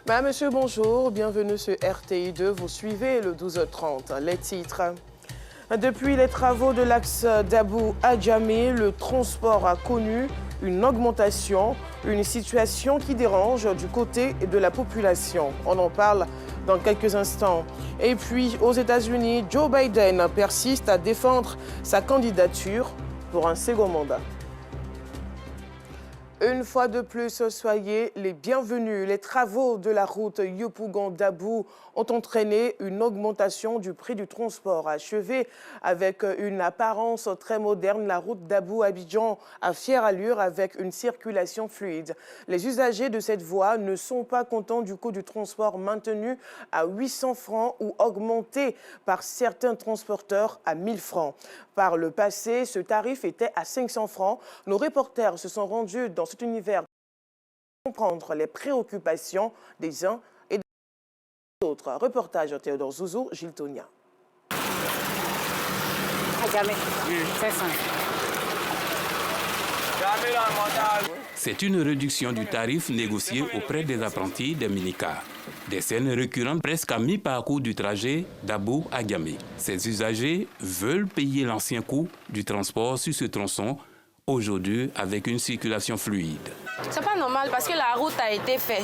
Madame, monsieur, bonjour. Bienvenue sur RTI2. Vous suivez le 12h30. Les titres. Depuis les travaux de l'axe d'Abou à Djamé, le transport a connu une augmentation, une situation qui dérange du côté de la population. On en parle dans quelques instants. Et puis, aux États-Unis, Joe Biden persiste à défendre sa candidature pour un second mandat. Une fois de plus, soyez les bienvenus. Les travaux de la route Yopougon-Dabou ont entraîné une augmentation du prix du transport. Achevée avec une apparence très moderne, la route Dabou-Abidjan a fière allure avec une circulation fluide. Les usagers de cette voie ne sont pas contents du coût du transport maintenu à 800 francs ou augmenté par certains transporteurs à 1000 francs. Par le passé, ce tarif était à 500 francs. Nos reporters se sont rendus dans cet univers pour comprendre les préoccupations des uns et des autres. Reportage Théodore Zouzou, Gilles Tonia. C'est une réduction du tarif négocié auprès des apprentis des minicars. Des scènes récurrentes presque à mi-parcours du trajet d'Abou à Djamé. Ces usagers veulent payer l'ancien coût du transport sur ce tronçon, aujourd'hui avec une circulation fluide. C'est pas normal parce que la route a été faite.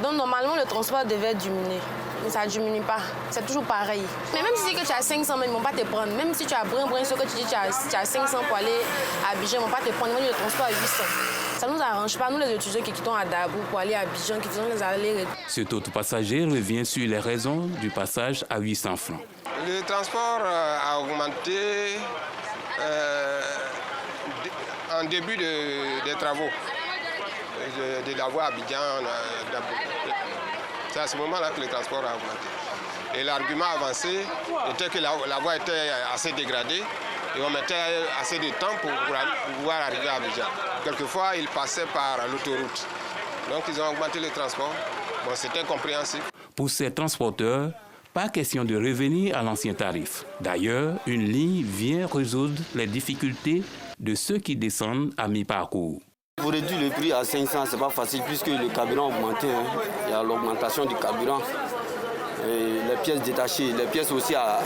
Donc normalement le transport devait diminuer. Mais ça ne diminue pas. C'est toujours pareil. Mais même si c'est que tu as 500, ils ne vont pas te prendre. Même si tu as brin, ce que tu dis, tu as 500 pour aller à Abidjan, ils ne vont pas te prendre. Ils vont dire le transport à 800. Ça ne nous arrange pas, nous les étudiants qui quittons à Dabou pour aller à Abidjan, qui faisons les allers. Cet autre passager revient sur les raisons du passage à 800 francs. Le transport a augmenté en début des travaux de la voie Abidjan. C'est à ce moment-là que le transport a augmenté. Et l'argument avancé était que la voie était assez dégradée et on mettait assez de temps pour pouvoir arriver à Abidjan. Quelquefois, ils passaient par l'autoroute. Donc, ils ont augmenté le transport. Bon, c'était compréhensible. Pour ces transporteurs, pas question de revenir à l'ancien tarif. D'ailleurs, une ligne vient résoudre les difficultés de ceux qui descendent à mi-parcours. Pour réduire le prix à 500, ce n'est pas facile puisque le carburant a augmenté. Il y a l'augmentation du carburant. Et les pièces détachées, les pièces aussi à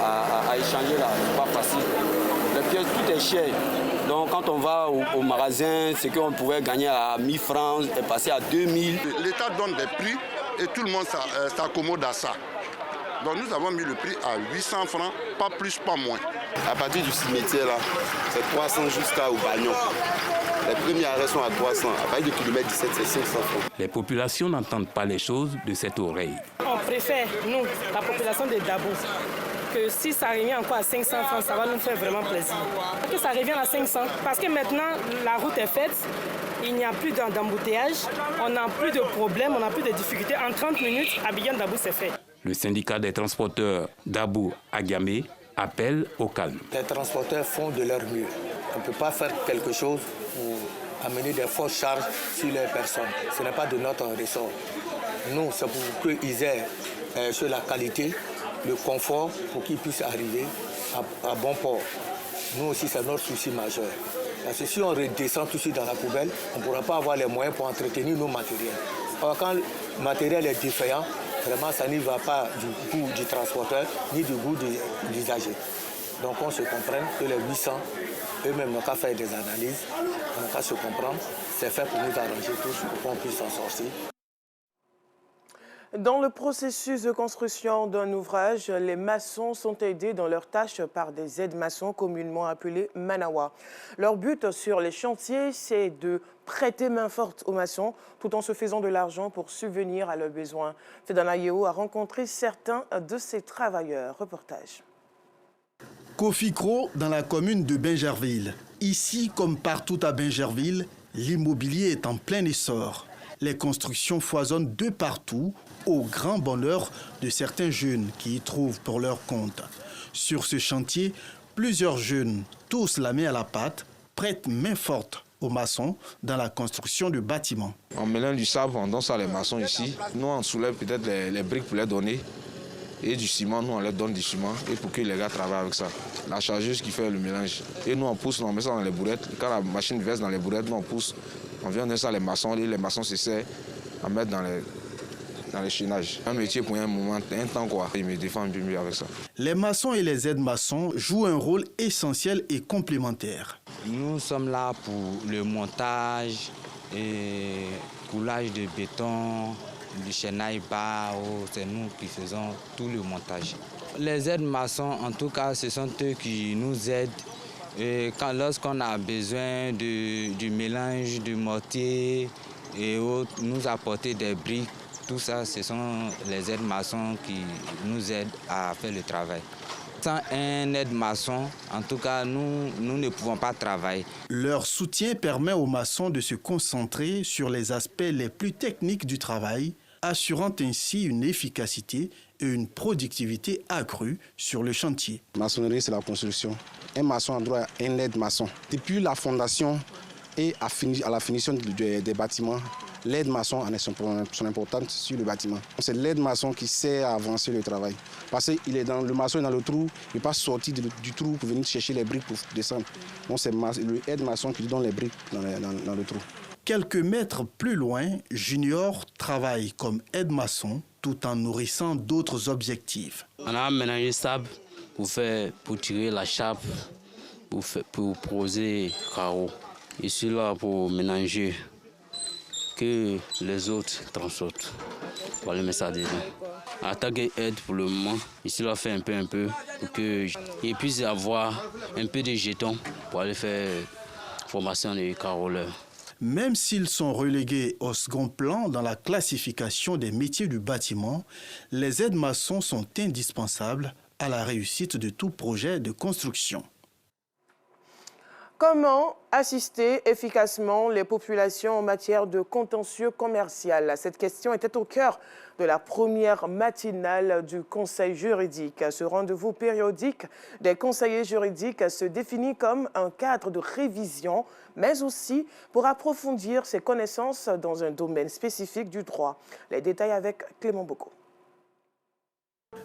échanger là, ce n'est pas facile. Les pièces, tout est cher. Donc quand on va au magasin, ce qu'on pouvait gagner à 1000 francs est passé à 2000. L'État donne des prix et tout le monde s'accommode à ça. Donc nous avons mis le prix à 800 francs, pas plus, pas moins. À partir du cimetière, là, c'est 300 jusqu'à Bagnon. Les premiers arrêts sont à 300. À partir du kilomètre 17, c'est 500 francs. Les populations n'entendent pas les choses de cette oreille. On préfère, nous, la population de Dabou, que si ça revient encore à 500 francs, ça va nous faire vraiment plaisir. Que ça revient à 500, parce que maintenant, la route est faite, il n'y a plus d'embouteillage, on n'a plus de problèmes, on n'a plus de difficultés. En 30 minutes, Abidjan-Dabou, c'est fait. Le syndicat des transporteurs d'Abou à Djamé appelle au calme. Les transporteurs font de leur mieux. On ne peut pas faire quelque chose pour amener des fausses charges sur les personnes. Ce n'est pas de notre ressort. Nous, c'est pour qu'ils aient sur la qualité, le confort, pour qu'ils puissent arriver à bon port. Nous aussi, c'est notre souci majeur. Parce que si on redescend tout de suite dans la poubelle, on ne pourra pas avoir les moyens pour entretenir nos matériels. Alors, quand le matériel est défaillant, vraiment, ça n'y va pas du goût du transporteur, ni du goût de l'usager. Donc, on se comprend que les 800, eux-mêmes n'ont qu'à faire des analyses, on n'a qu'à se comprendre. C'est fait pour nous arranger tous, pour qu'on puisse s'en sortir. Dans le processus de construction d'un ouvrage, les maçons sont aidés dans leurs tâches par des aides-maçons communément appelés manawa. Leur but sur les chantiers, c'est de prêter main forte aux maçons tout en se faisant de l'argent pour subvenir à leurs besoins. Fedana Yeo a rencontré certains de ces travailleurs. Reportage. Kofi Kro dans la commune de Bingerville. Ici, comme partout à Bingerville, l'immobilier est en plein essor. Les constructions foisonnent de partout, au grand bonheur de certains jeunes qui y trouvent pour leur compte. Sur ce chantier, plusieurs jeunes, tous la main à la pâte, prêtent main forte aux maçons dans la construction de bâtiments. En mêlant du sable, on donne ça les maçons ici. Nous, on soulève peut-être les briques pour les donner. Et du ciment, nous, on leur donne du ciment et pour que les gars travaillent avec ça. La chargeuse qui fait le mélange. Et nous, on pousse, on met ça dans les bourrettes. Quand la machine verse dans les bourrettes, nous, on pousse. On vient donner ça les maçons et les maçons s'essaient à mettre dans dans le chaînage. Un métier pour un moment, un temps quoi. Il me défend mieux avec ça. Les maçons et les aides-maçons jouent un rôle essentiel et complémentaire. Nous sommes là pour le montage et coulage de béton, du chaînage bas, c'est nous qui faisons tout le montage. Les aides-maçons, en tout cas, ce sont eux qui nous aident. Et lorsqu'on a besoin du mélange de mortier et autres, nous apporter des briques, tout ça, ce sont les aides-maçons qui nous aident à faire le travail. Sans un aide-maçon, en tout cas, nous ne pouvons pas travailler. Leur soutien permet aux maçons de se concentrer sur les aspects les plus techniques du travail, assurant ainsi une efficacité et une productivité accrue sur le chantier. La maçonnerie, c'est la construction. Un maçon a droit à un aide-maçon. Depuis la fondation et à la finition des bâtiments, l'aide-maçon a son importance sur le bâtiment. C'est l'aide-maçon qui sert à avancer le travail. Parce que le maçon est dans le trou, il ne peut pas sortir du trou pour venir chercher les briques pour descendre. Donc c'est le aide-maçon qui lui donne les briques dans le trou. Quelques mètres plus loin, Junior travaille comme aide-maçon tout en nourrissant d'autres objectifs. On a aménagé sable pour tirer la chape, pour poser carreaux. Je suis là pour ménager que les autres transportent. Pour aller mettre ça dedans. En tant qu'aide pour le moment, je suis là faire un peu pour que je puisse avoir un peu de jetons pour aller faire formation de caroleurs. Même s'ils sont relégués au second plan dans la classification des métiers du bâtiment, les aides-maçons sont indispensables à la réussite de tout projet de construction. Comment assister efficacement les populations en matière de contentieux commercial? Cette question était au cœur de la première matinale du Conseil juridique. Ce rendez-vous périodique des conseillers juridiques se définit comme un cadre de révision, mais aussi pour approfondir ses connaissances dans un domaine spécifique du droit. Les détails avec Clément Boko.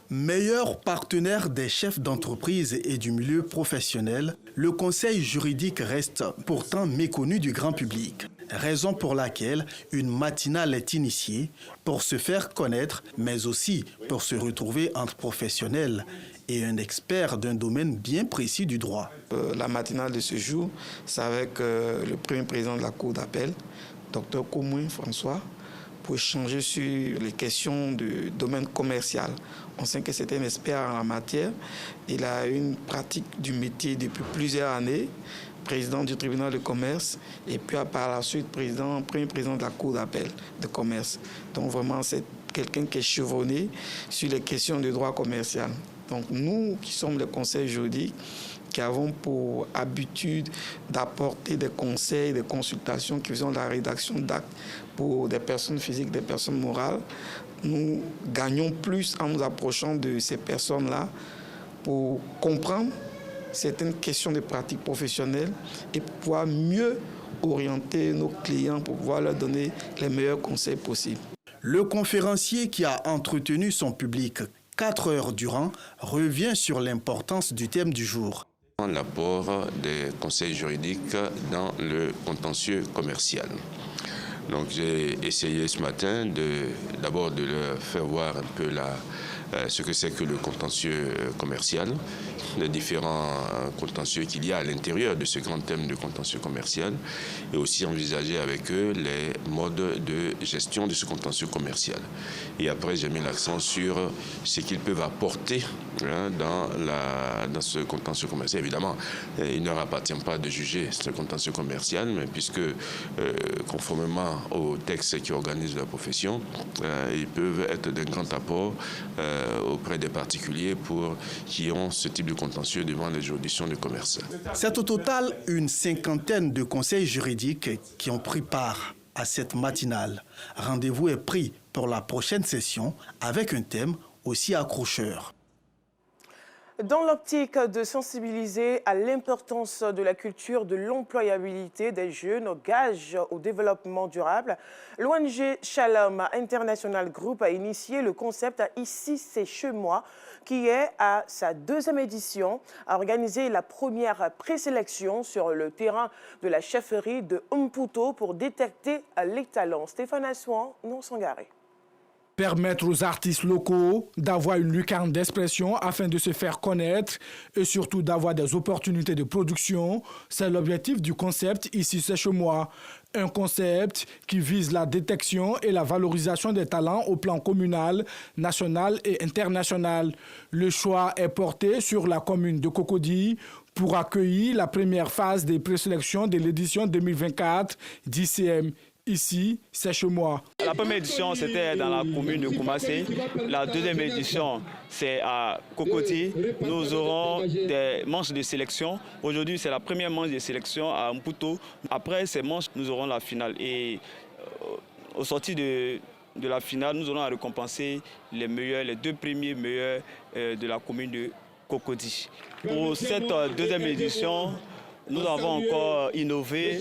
Meilleur partenaire des chefs d'entreprise et du milieu professionnel, le conseil juridique reste pourtant méconnu du grand public. Raison pour laquelle une matinale est initiée pour se faire connaître, mais aussi pour se retrouver entre professionnels et un expert d'un domaine bien précis du droit. La matinale de ce jour, c'est avec le premier président de la Cour d'appel, Dr Komouin François, pour échanger sur les questions du domaine commercial. On sait que c'est un expert en la matière. Il a une pratique du métier depuis plusieurs années, président du tribunal de commerce et puis par la suite premier président de la Cour d'appel de commerce. Donc vraiment, c'est quelqu'un qui est chevronné sur les questions de droit commercial. Donc nous, qui sommes le conseil juridique, qui avons pour habitude d'apporter des conseils, des consultations, qui faisons la rédaction d'actes pour des personnes physiques, des personnes morales, nous gagnons plus en nous approchant de ces personnes-là pour comprendre certaines questions de pratique professionnelle et pouvoir mieux orienter nos clients pour pouvoir leur donner les meilleurs conseils possibles. Le conférencier qui a entretenu son public 4 heures durant revient sur l'importance du thème du jour. L'apport des conseils juridiques dans le contentieux commercial. Donc j'ai essayé ce matin d'abord de leur faire voir un peu ce que c'est que le contentieux commercial, les différents contentieux qu'il y a à l'intérieur de ce grand thème de contentieux commercial, et aussi envisager avec eux les modes de gestion de ce contentieux commercial. Et après, j'ai mis l'accent sur ce qu'ils peuvent apporter dans ce contentieux commercial. Évidemment, il ne leur appartient pas de juger ce contentieux commercial, mais puisque, conformément aux textes qui organisent la profession, ils peuvent être d'un grand apport auprès des particuliers qui ont ce type de contentieux devant les juridictions de commerce. C'est au total une 50aine de conseils juridiques qui ont pris part à cette matinale. Rendez-vous est pris pour la prochaine session avec un thème aussi accrocheur. Dans l'optique de sensibiliser à l'importance de la culture de l'employabilité des jeunes au gage au développement durable, l'ONG Shalom International Group a initié le concept « Ici, c'est chez moi » qui est à sa 2e édition, a organisé la première présélection sur le terrain de la chefferie de Umputo pour détecter les talents. Stéphane Assouan, non Sangaré. Permettre aux artistes locaux d'avoir une lucarne d'expression afin de se faire connaître et surtout d'avoir des opportunités de production, c'est l'objectif du concept Ici c'est chez moi. Un concept qui vise la détection et la valorisation des talents au plan communal, national et international. Le choix est porté sur la commune de Cocody pour accueillir la première phase des présélections de l'édition 2024 d'ICM. Ici, c'est chez moi. La première édition, c'était dans la commune de Koumassé. La deuxième édition, c'est à Cocody. Nous aurons des manches de sélection. Aujourd'hui, c'est la première manche de sélection à Mputo. Après ces manches, nous aurons la finale. Et au sorti de la finale, nous allons récompenser les deux premiers meilleurs de la commune de Cocody. Pour cette deuxième édition, nous avons encore innové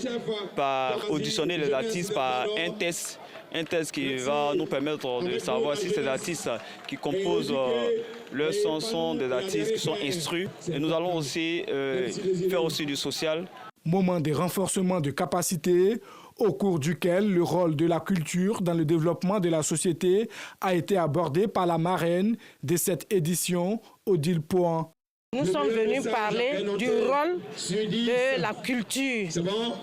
par auditionner les artistes par un test qui va nous permettre de savoir si ces artistes qui composent leurs sons sont des artistes qui sont instruits. Et nous allons aussi faire aussi du social. Moment de renforcement de capacité au cours duquel le rôle de la culture dans le développement de la société a été abordé par la marraine de cette édition, Odile Pohan. Nous sommes venus parler du rôle de la culture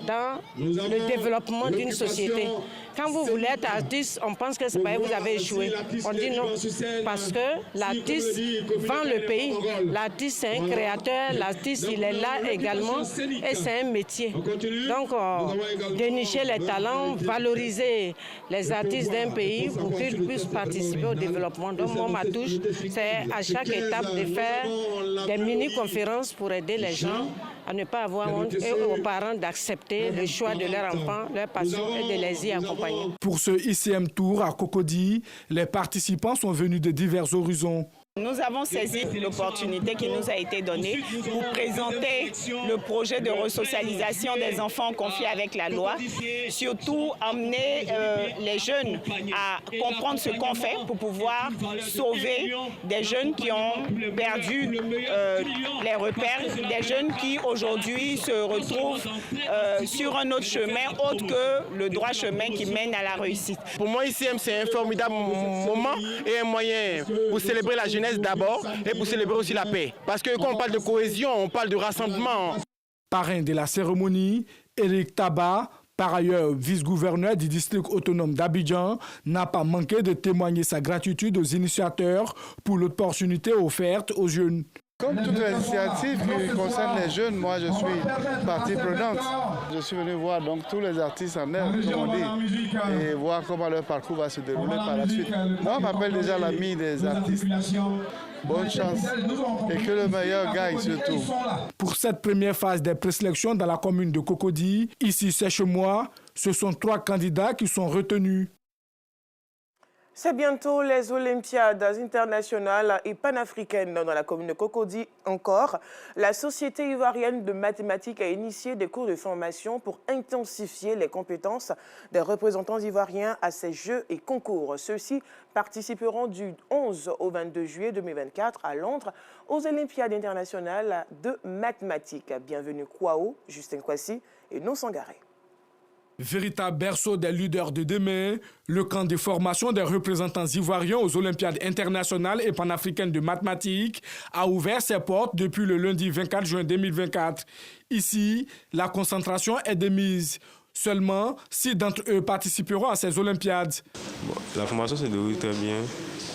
dans le développement d'une société. Quand vous voulez être artiste, on pense que c'est parce que vous avez échoué. On dit non, parce que l'artiste vend le pays. L'artiste, c'est un créateur. L'artiste, il est là également et c'est un métier. Donc, dénicher les talents, valoriser les artistes d'un pays pour qu'ils puissent participer au développement. Donc, moi, ma touche, c'est à chaque étape de faire des mini-conférences pour aider les gens à ne pas avoir honte et aux parents d'accepter le choix de leur enfant, leur passion et de les y accompagner. Pour ce ICM Tour à Cocody, les participants sont venus de divers horizons. Nous avons saisi l'opportunité qui nous a été donnée pour présenter le projet de resocialisation des enfants confiés avec la loi. Surtout, amener les jeunes à comprendre ce qu'on fait pour pouvoir sauver des jeunes qui ont perdu les repères, des jeunes qui aujourd'hui se retrouvent sur un autre chemin autre que le droit chemin qui mène à la réussite. Pour moi, ICM, c'est un formidable moment et un moyen pour célébrer la jeunesse d'abord et pour célébrer aussi la paix. Parce que quand on parle de cohésion, on parle de rassemblement. Parrain de la cérémonie, Éric Taba, par ailleurs vice-gouverneur du district autonome d'Abidjan, n'a pas manqué de témoigner sa gratitude aux initiateurs pour l'opportunité offerte aux jeunes. Comme toutes les initiatives qui concernent les jeunes, moi je suis partie prenante. Je suis venu voir donc tous les artistes en air, comme on dit, et voir comment leur parcours va se dérouler par la suite. Moi, on m'appelle déjà l'ami des artistes. Bonne chance et que le meilleur gagne surtout. Pour cette première phase des présélections dans la commune de Cocody, ici c'est chez moi, ce sont 3 candidats qui sont retenus. C'est bientôt les Olympiades internationales et panafricaines dans la commune de Cocody encore. La Société ivoirienne de mathématiques a initié des cours de formation pour intensifier les compétences des représentants ivoiriens à ces jeux et concours. Ceux-ci participeront du 11 au 22 juillet 2024 à Londres aux Olympiades internationales de mathématiques. Bienvenue Kwao, Justin Kwasi et Non Sangaré. Véritable berceau des leaders de demain, le camp de formation des représentants ivoiriens aux Olympiades internationales et panafricaines de mathématiques a ouvert ses portes depuis le lundi 24 juin 2024. Ici, la concentration est de mise. Seulement 6 d'entre eux participeront à ces Olympiades. La formation se déroule très bien.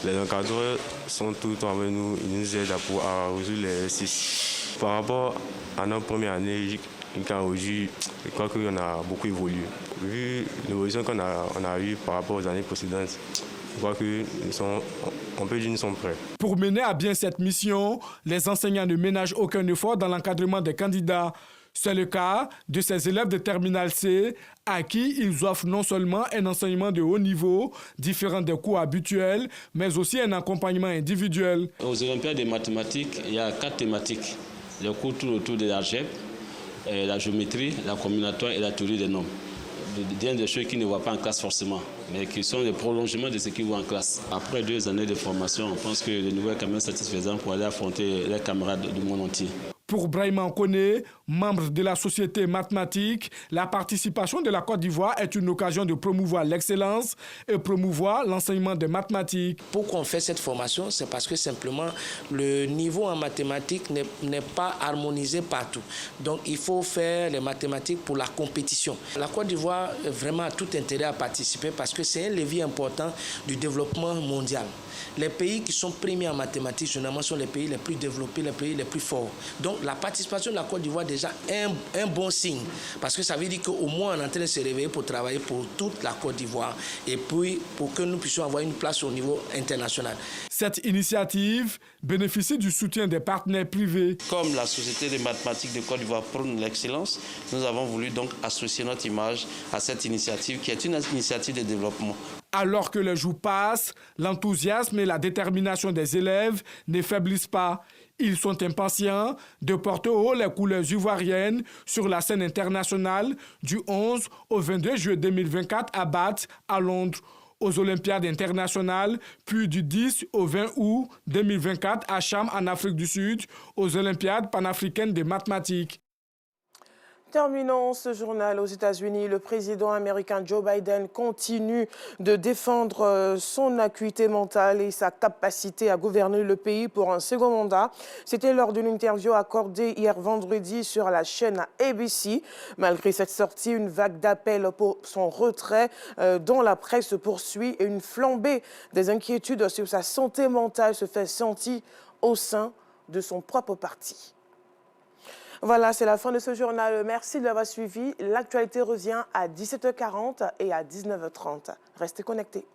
Les encadreurs sont tout le temps avec nous. Ils nous aident à résoudre les 6. Par rapport à notre première année, aujourd'hui, je crois qu'on a beaucoup évolué. Vu l'évolution qu'on a eue par rapport aux années précédentes, je crois qu'on peut dire qu'ils nous sont prêts. Pour mener à bien cette mission, les enseignants ne ménagent aucun effort dans l'encadrement des candidats. C'est le cas de ces élèves de Terminale C à qui ils offrent non seulement un enseignement de haut niveau, différent des cours habituels, mais aussi un accompagnement individuel. Aux Olympiades de mathématiques, il y a 4 thématiques. Les cours tournent autour de l'algèbre, la géométrie, la combinatoire et la théorie des nombres. Des choses qu'ils ne voient pas en classe forcément, mais qui sont le prolongement de ce qu'ils voient en classe. Après 2 années de formation, on pense que le niveau est quand même satisfaisant pour aller affronter les camarades du monde entier. Pour Brahima Koné, membre de la Société mathématique, la participation de la Côte d'Ivoire est une occasion de promouvoir l'excellence et promouvoir l'enseignement des mathématiques. Pourquoi on fait cette formation? C'est parce que simplement le niveau en mathématiques n'est pas harmonisé partout. Donc il faut faire les mathématiques pour la compétition. La Côte d'Ivoire vraiment a tout intérêt à participer parce que c'est un levier important du développement mondial. Les pays qui sont premiers en mathématiques, généralement, sont les pays les plus développés, les pays les plus forts. Donc, la participation de la Côte d'Ivoire, déjà, est un bon signe. Parce que ça veut dire qu'au moins, on est en train de se réveiller pour travailler pour toute la Côte d'Ivoire et puis pour que nous puissions avoir une place au niveau international. Cette initiative bénéficie du soutien des partenaires privés. Comme la Société des mathématiques de Côte d'Ivoire prône l'excellence, nous avons voulu donc associer notre image à cette initiative qui est une initiative de développement. Alors que les jours passent, l'enthousiasme et la détermination des élèves ne faiblissent pas. Ils sont impatients de porter haut les couleurs ivoiriennes sur la scène internationale du 11 au 22 juillet 2024 à Bath, à Londres, aux Olympiades internationales, puis du 10 au 20 août 2024 à Cham, en Afrique du Sud, aux Olympiades panafricaines des mathématiques. Terminons ce journal aux États-Unis. Le président américain Joe Biden continue de défendre son acuité mentale et sa capacité à gouverner le pays pour un second mandat. C'était lors d'une interview accordée hier vendredi sur la chaîne ABC. Malgré cette sortie, une vague d'appels pour son retrait dans la presse se poursuit et une flambée des inquiétudes sur sa santé mentale se fait sentir au sein de son propre parti. Voilà, c'est la fin de ce journal. Merci de l'avoir suivi. L'actualité revient à 17h40 et à 19h30. Restez connectés.